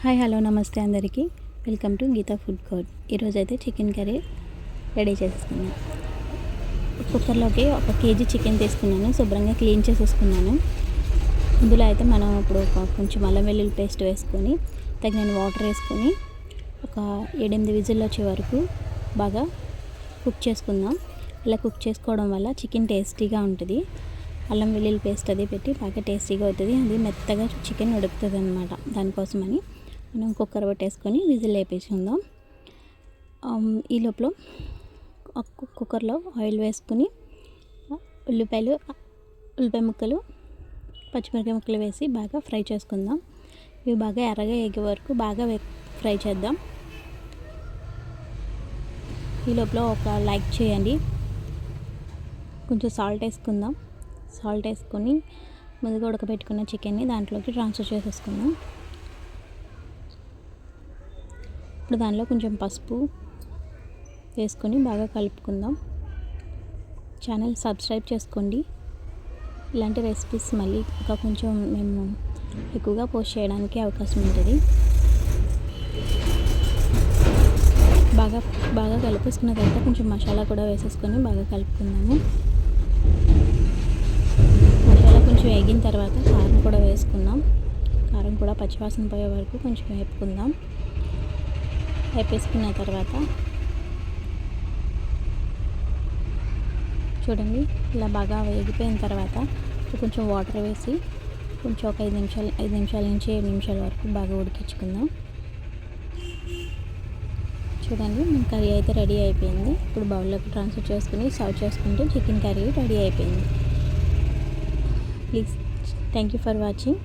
Hi hello నమస్తే అందరికీ. Welcome to Geeta food court. ఈరోజైతే చికెన్ కర్రీ రెడీ చేసుకున్నాను. కుక్కర్లోకి 1 కేజీ చికెన్ తీసుకున్నాను. శుభ్రంగా క్లీన్ చేసేసుకున్నాను. ఇందులో అయితే మనం ఇప్పుడు కొంచెం అల్లం వెల్లుల్లి పేస్ట్ వేసుకొని తగిన వాటర్ వేసుకొని ఒక 7-8 విజిల్లు వచ్చే వరకు బాగా కుక్ చేసుకుందాం. ఇలా కుక్ చేసుకోవడం వల్ల చికెన్ టేస్టీగా ఉంటుంది. అల్లం వెల్లుల్లి పేస్ట్ అది పెట్టి బాగా టేస్టీగా అవుతుంది. అది మెత్తగా చికెన్ ఉడుకుతుంది అన్నమాట. దానికోసమని మనం కుక్కర్ పెట్టేసుకొని విజిల్ వేపించుకుందాం. ఈ లోపల కుక్కర్లో ఆయిల్ వేసుకొని ఉల్లిపాయ ముక్కలు, పచ్చిమిరపకాయ ముక్కలు వేసి బాగా ఫ్రై చేసుకుందాం. ఇవి బాగా ఎర్రగా ఎగే వరకు బాగా ఫ్రై చేద్దాం. ఈ లోపల ఒక లైక్ చేయండి. కొంచెం సాల్ట్ వేసుకుందాం. సాల్ట్ వేసుకొని ముందుగా ఉడకబెట్టుకున్న చికెన్ని దాంట్లోకి ట్రాన్స్ఫర్ చేసేసుకుందాం. ఇప్పుడు దానిలో కొంచెం పసుపు వేసుకొని బాగా కలుపుకుందాం. ఛానల్ సబ్స్క్రైబ్ చేసుకోండి. ఇలాంటి రెసిపీస్ మళ్ళీ ఇంకా కొంచెం మేము ఎక్కువగా పోస్ట్ చేయడానికి అవకాశం ఉంటుంది. బాగా కలిపేసుకున్న తర్వాత కొంచెం మసాలా కూడా వేసేసుకొని బాగా కలుపుకుందాము. మసాలా కొంచెం వేగిన తర్వాత కారం కూడా వేసుకుందాం. కారం కూడా పచ్చివాసన పోయే వరకు కొంచెం వేపుకుందాం. వేపేసుకున్న తర్వాత చూడండి, ఇలా బాగా వేగిపోయిన తర్వాత కొంచెం వాటర్ వేసి కొంచెం ఒక 5 నిమిషాల నుంచి 7 నిమిషాల వరకు బాగా ఉడికించుకుందాం. చూడండి, మన కర్రీ అయితే రెడీ అయిపోయింది. ఇప్పుడు బౌల్లోకి ట్రాన్స్ఫర్ చేసుకుని సర్వ్ చేసుకుంటే చికెన్ కర్రీ రెడీ అయిపోయింది. Please thank you for watching.